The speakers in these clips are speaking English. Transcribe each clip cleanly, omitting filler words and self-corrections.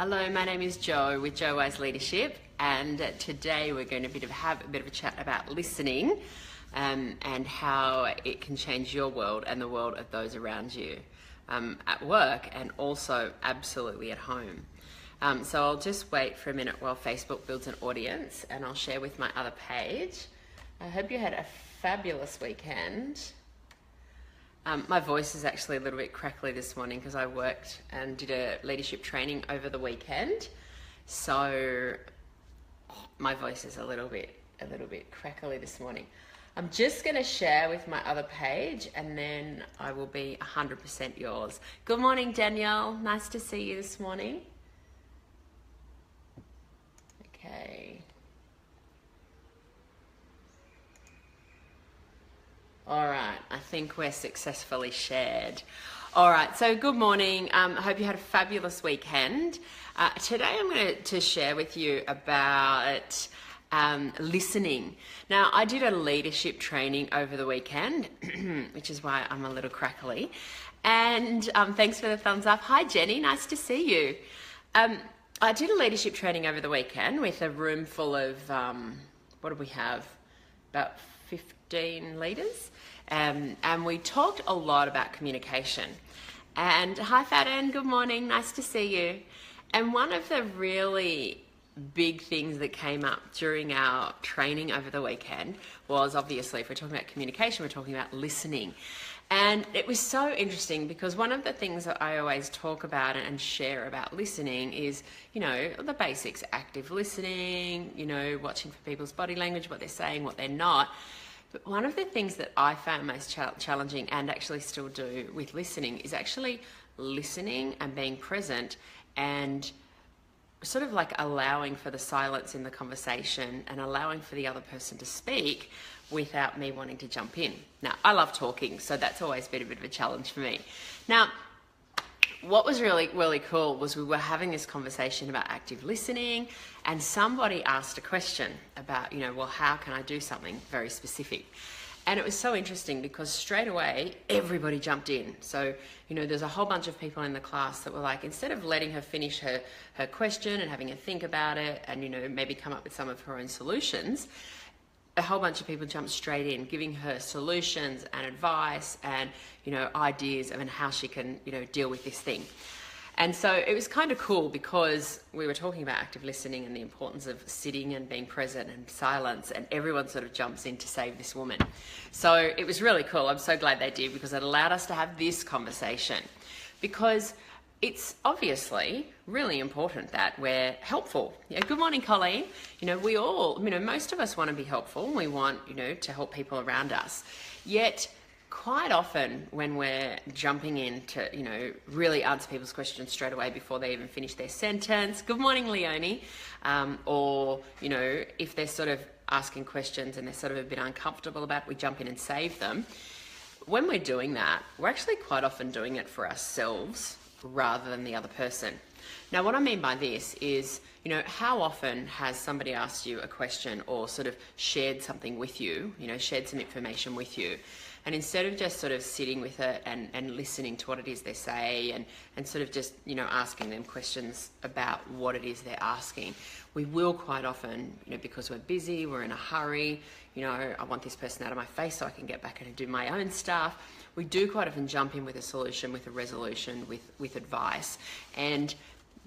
Hello, my name is Jo with Jo Wise Leadership, and today we're going to have a bit of a chat about listening and how it can change your world and the world of those around you at work and also absolutely at home. So I'll just wait for a minute while Facebook builds an audience and I'll share with my other page. I hope you had a fabulous weekend. My voice is actually a little bit crackly this morning because I worked and did a leadership training over the weekend. So my voice is a little bit crackly this morning. I'm just going to share with my other page and then I will be 100% yours. Good morning, Danielle. Nice to see you this morning. Okay. All right, I think we're successfully shared. All right, so good morning. I hope you had a fabulous weekend. Today I'm going to share with you about listening. Now, I did a leadership training over the weekend, which is why I'm a little crackly. And thanks for the thumbs up. Hi, Jenny, nice to see you. I did a leadership training over the weekend with a room full of, what did we have? About 15 leaders. And we talked a lot about communication. And hi, Faden, good morning, nice to see you. And one of the really big things that came up during our training over the weekend was, obviously, if we're talking about communication, we're talking about listening. And it was so interesting because one of the things that I always talk about and share about listening is, the basics, active listening, watching for people's body language, what they're saying, what they're not. But one of the things that I found most challenging and actually still do with listening is actually listening and being present and sort of like allowing for the silence in the conversation and allowing for the other person to speak without me wanting to jump in. Now, I love talking, so that's always been a bit of a challenge for me. Now, what was really, really cool was we were having this conversation about active listening and somebody asked a question about, well, how can I do something very specific? And it was so interesting because straight away, everybody jumped in. So, there's a whole bunch of people in the class that were like, instead of letting her finish her question and having her think about it and, maybe come up with some of her own solutions, a whole bunch of people jumped straight in, giving her solutions and advice and, ideas of how she can, deal with this thing. And so it was kind of cool because we were talking about active listening and the importance of sitting and being present and silence, and everyone sort of jumps in to save this woman. So it was really cool. I'm so glad they did because it allowed us to have this conversation because it's obviously really important that we're helpful. Good morning, Colleen. We all, most of us want to be helpful. We want, to help people around us. Yet, quite often when we're jumping in to, really answer people's questions straight away before they even finish their sentence. Good morning, Leonie. Or, if they're sort of asking questions and they're sort of a bit uncomfortable about it, we jump in and save them. When we're doing that, we're actually quite often doing it for ourselves rather than the other person. Now, what I mean by this is, how often has somebody asked you a question or sort of shared something with you, shared some information with you, and instead of just sort of sitting with it and listening to what it is they say and sort of just, asking them questions about what it is they're asking, we will quite often, because we're busy, we're in a hurry, I want this person out of my face so I can get back and do my own stuff. We do quite often jump in with a solution, with a resolution, with advice, and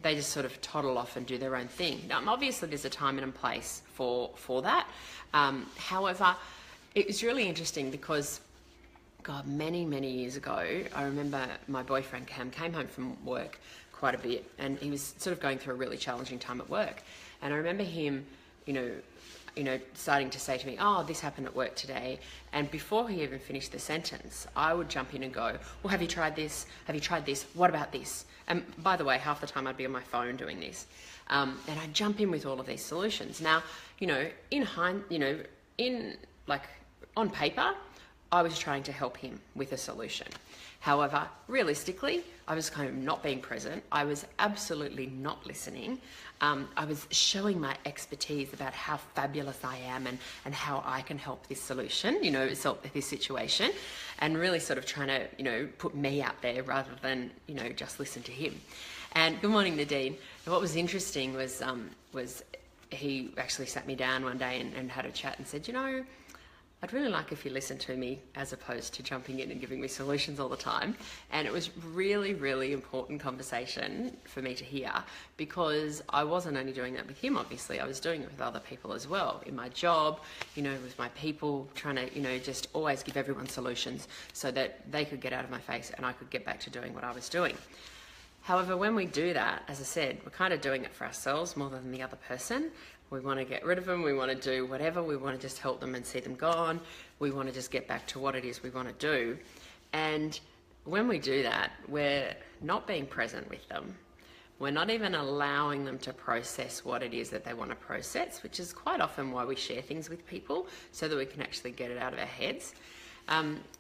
they just sort of toddle off and do their own thing. Now, obviously there's a time and a place for that. However, it was really interesting because, God, many, many years ago, I remember my boyfriend Cam came home from work quite a bit and he was sort of going through a really challenging time at work. And I remember him, starting to say to me, oh, this happened at work today. And before he even finished the sentence, I would jump in and go, well, have you tried this? Have you tried this? What about this? And by the way, half the time I'd be on my phone doing this. And I'd jump in with all of these solutions. Now, on paper, I was trying to help him with a solution. However, realistically, I was kind of not being present. I was absolutely not listening. I was showing my expertise about how fabulous I am and how I can help this solution, help this situation, and really sort of trying to, put me out there rather than, just listen to him. And good morning, Nadine. And what was interesting was he actually sat me down one day and had a chat and said, I'd really like if you listened to me as opposed to jumping in and giving me solutions all the time. And it was really, really important conversation for me to hear, because I wasn't only doing that with him, obviously, I was doing it with other people as well. In my job, with my people, trying to, just always give everyone solutions so that they could get out of my face and I could get back to doing what I was doing. However, when we do that, as I said, we're kind of doing it for ourselves more than the other person. We want to get rid of them, we want to do whatever, we want to just help them and see them gone. We want to just get back to what it is we want to do. And when we do that, we're not being present with them. We're not even allowing them to process what it is that they want to process, which is quite often why we share things with people, so that we can actually get it out of our heads.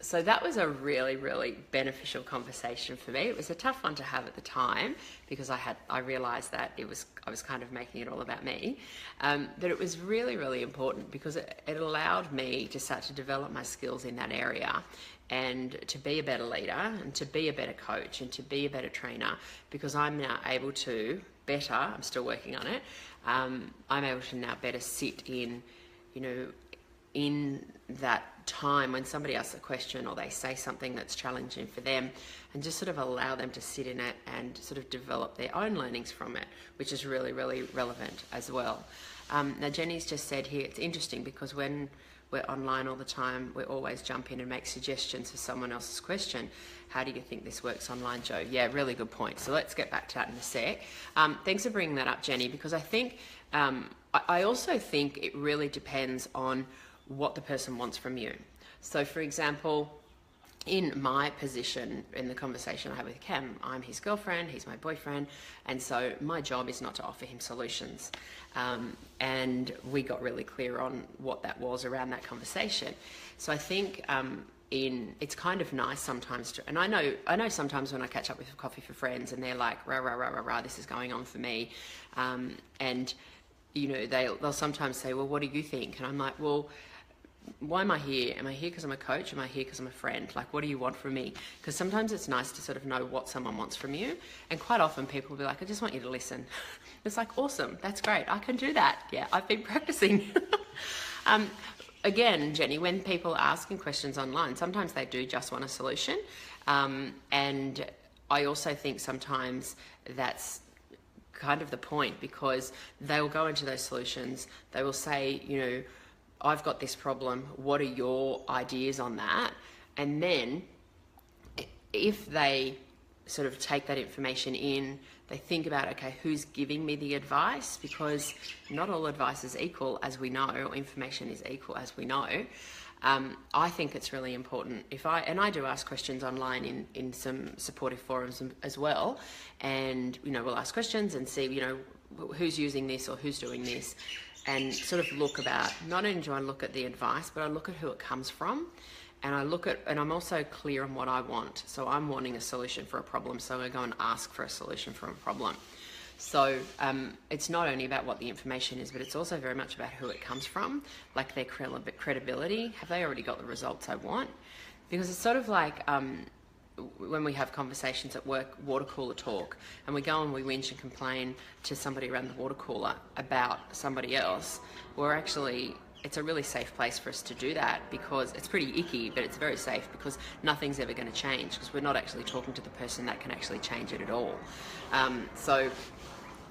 So that was a really, really beneficial conversation for me. It was a tough one to have at the time, because I realised that I was kind of making it all about me. But it was really, really important, because it allowed me to start to develop my skills in that area and to be a better leader and to be a better coach and to be a better trainer, because I'm now able to better, I'm still working on it, I'm able to now better sit in, in that time when somebody asks a question or they say something that's challenging for them, and just sort of allow them to sit in it and sort of develop their own learnings from it, which is really, really relevant as well. Now, Jenny's just said here, it's interesting because when we're online all the time, we always jump in and make suggestions for someone else's question. How do you think this works online, Joe? Yeah, really good point. So let's get back to that in a sec. Thanks for bringing that up, Jenny, because I think, I also think it really depends on what the person wants from you. So for example, in my position in the conversation I had with Cam, I'm his girlfriend, he's my boyfriend, and so my job is not to offer him solutions. And we got really clear on what that was around that conversation. So I think it's kind of nice sometimes to, and I know sometimes when I catch up with Coffee for Friends and they're like, rah, rah, rah, rah, rah, this is going on for me. And they'll sometimes say, well, what do you think? And I'm like, well, why am I here? Am I here because I'm a coach? Am I here because I'm a friend? Like, what do you want from me? Because sometimes it's nice to sort of know what someone wants from you. And quite often people will be like, I just want you to listen. It's like, awesome, that's great. I can do that. Yeah, I've been practicing. Again, Jenny, when people are asking questions online, sometimes they do just want a solution. And I also think sometimes that's kind of the point, because they will go into those solutions. They will say, I've got this problem, what are your ideas on that? And then if they sort of take that information in, they think about, okay, who's giving me the advice? Because not all advice is equal, as we know, or information is equal, as we know. I think it's really important and I do ask questions online in some supportive forums as well. And, we'll ask questions and see, who's using this or who's doing this, and sort of look about, not only do I look at the advice, but I look at who it comes from, and I'm also clear on what I want. So I'm wanting a solution for a problem, so I go and ask for a solution for a problem. So it's not only about what the information is, but it's also very much about who it comes from, like their credibility. Have they already got the results I want? Because it's sort of like when we have conversations at work, water cooler talk, and we go and we whinge and complain to somebody around the water cooler about somebody else, it's a really safe place for us to do that, because it's pretty icky, but it's very safe, because nothing's ever going to change, because we're not actually talking to the person that can actually change it at all. So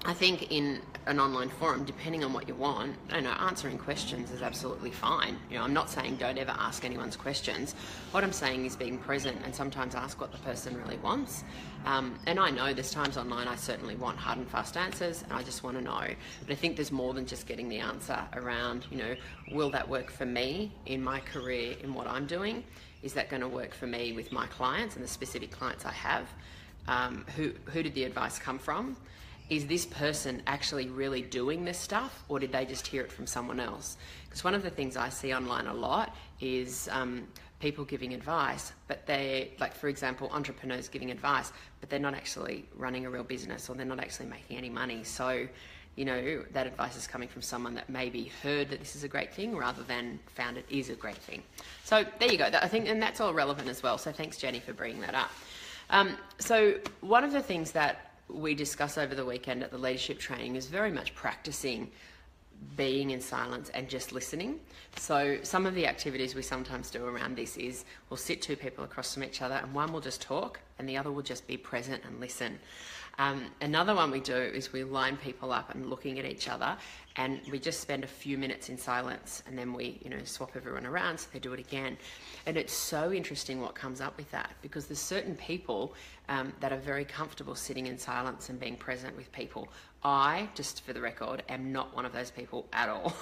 I think in an online forum, depending on what you want, answering questions is absolutely fine. I'm not saying don't ever ask anyone's questions. What I'm saying is being present and sometimes ask what the person really wants. And I know there's times online I certainly want hard and fast answers, and I just want to know. But I think there's more than just getting the answer around, will that work for me in my career, in what I'm doing? Is that going to work for me with my clients and the specific clients I have? Who did the advice come from? Is this person actually really doing this stuff, or did they just hear it from someone else? Because one of the things I see online a lot is people giving advice, but they, like for example, entrepreneurs giving advice, but they're not actually running a real business, or they're not actually making any money. So, you know, that advice is coming from someone that maybe heard that this is a great thing rather than found it is a great thing. So there you go. I think, and that's all relevant as well. So thanks, Jenny, for bringing that up. So one of the things that we discuss over the weekend at the leadership training is very much practicing being in silence and just listening. So some of the activities we sometimes do around this is we'll sit two people across from each other, and one will just talk and the other will just be present and listen. Another one we do is we line people up and looking at each other, and we just spend a few minutes in silence, and then we, you know, swap everyone around so they do it again. And it's so interesting what comes up with that, because there's certain people that are very comfortable sitting in silence and being present with people. I, just for the record, am not one of those people at all.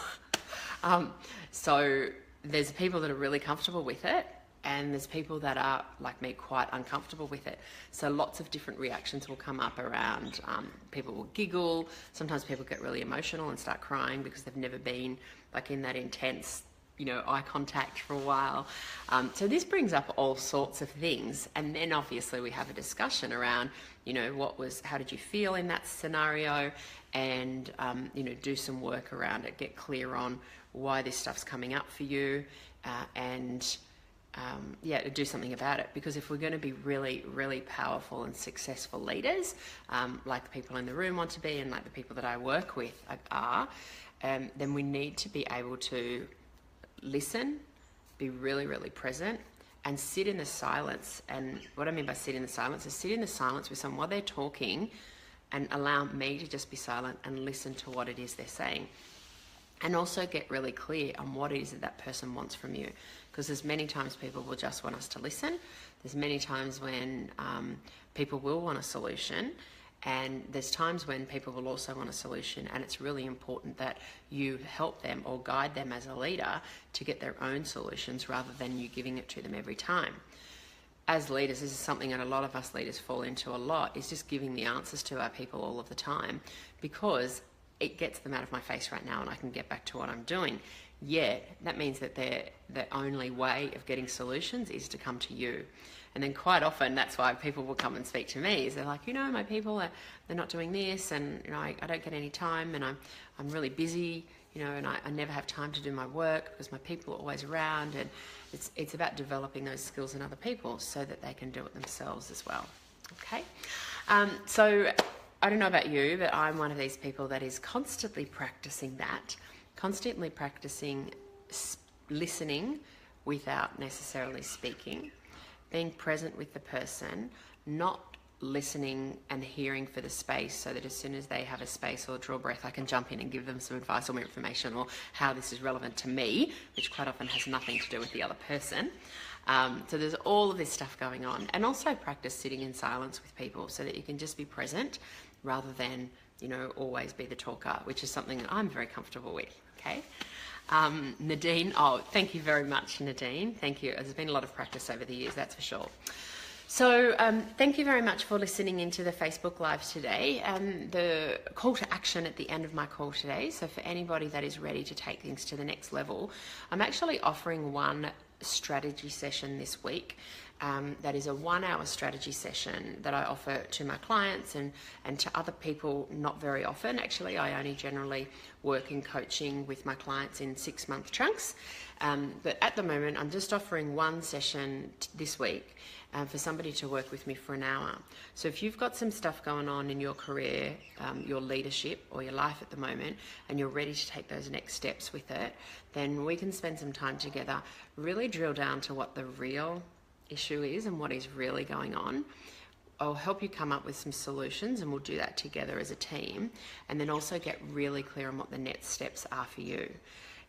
So there's people that are really comfortable with it, and there's people that are, like me, quite uncomfortable with it. So lots of different reactions will come up around, people will giggle, sometimes people get really emotional and start crying because they've never been like in that intense, you know, eye contact for a while. So this brings up all sorts of things, and then obviously we have a discussion around, you know, how did you feel in that scenario, and you know, do some work around it, get clear on why this stuff's coming up for you, and yeah, do something about it. Because if we're going to be really, really powerful and successful leaders, like the people in the room want to be, and like the people that I work with are, then we need to be able to listen, be really, really present, and sit in the silence. And what I mean by sit in the silence is sit in the silence with someone while they're talking, and allow me to just be silent and listen to what it is they're saying. And also get really clear on what it is that that person wants from you. Because there's many times people will just want us to listen. There's many times when people will want a solution. And there's times when people will also want a solution, and it's really important that you help them or guide them as a leader to get their own solutions rather than you giving it to them every time. As leaders, this is something that a lot of us leaders fall into a lot, is just giving the answers to our people all of the time, because it gets them out of my face right now and I can get back to what I'm doing. Yet, that means that the only way of getting solutions is to come to you. And then quite often, that's why people will come and speak to me, is they're like, you know, my people, they're not doing this, and you know, I don't get any time, and I'm really busy, you know, and I never have time to do my work because my people are always around. And it's about developing those skills in other people so that they can do it themselves as well. Okay, so I don't know about you, but I'm one of these people that is constantly practicing that, constantly practicing listening without necessarily speaking, being present with the person, not listening and hearing for the space, so that as soon as they have a space or draw breath, I can jump in and give them some advice or more information, or how this is relevant to me, which quite often has nothing to do with the other person. So there's all of this stuff going on. And also practice sitting in silence with people so that you can just be present rather than, you know, always be the talker, which is something that I'm very comfortable with, okay? Nadine, oh, thank you very much, Nadine. Thank you. There's been a lot of practice over the years, that's for sure. So thank you very much for listening into the Facebook Live today. The call to action at the end of my call today, so for anybody that is ready to take things to the next level, I'm actually offering one strategy session this week. That is a 1-hour strategy session that I offer to my clients and to other people not very often. Actually, I only generally work in coaching with my clients in 6-month chunks. But at the moment, I'm just offering one session this week for somebody to work with me for an hour. So if you've got some stuff going on in your career, your leadership or your life at the moment, and you're ready to take those next steps with it, then we can spend some time together, really drill down to what the real issue is and what is really going on. I'll help you come up with some solutions, and we'll do that together as a team, and then also get really clear on what the next steps are for you.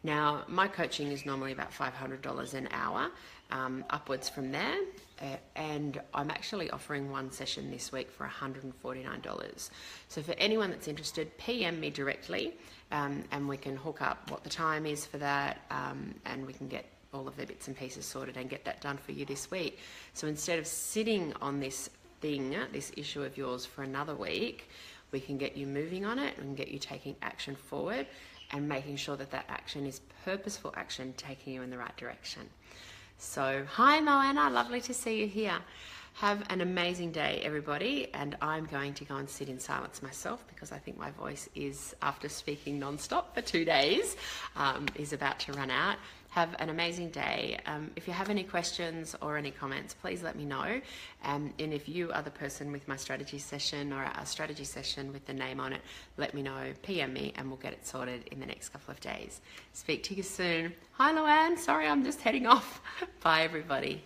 Now, my coaching is normally about $500 an hour, upwards from there, and I'm actually offering one session this week for $149. So for anyone that's interested, PM me directly, and we can hook up what the time is for that, and we can get all of the bits and pieces sorted and get that done for you this week. So instead of sitting on this thing, this issue of yours for another week, we can get you moving on it and get you taking action forward and making sure that that action is purposeful action taking you in the right direction. So, hi Moana, lovely to see you here. Have an amazing day, everybody, and I'm going to go and sit in silence myself because I think my voice is, after speaking non-stop for 2 days, is about to run out. Have an amazing day. If you have any questions or any comments, please let me know. And if you are the person with my strategy session or a strategy session with the name on it, let me know, PM me, and we'll get it sorted in the next couple of days. Speak to you soon. Hi, Luann. Sorry, I'm just heading off. Bye, everybody.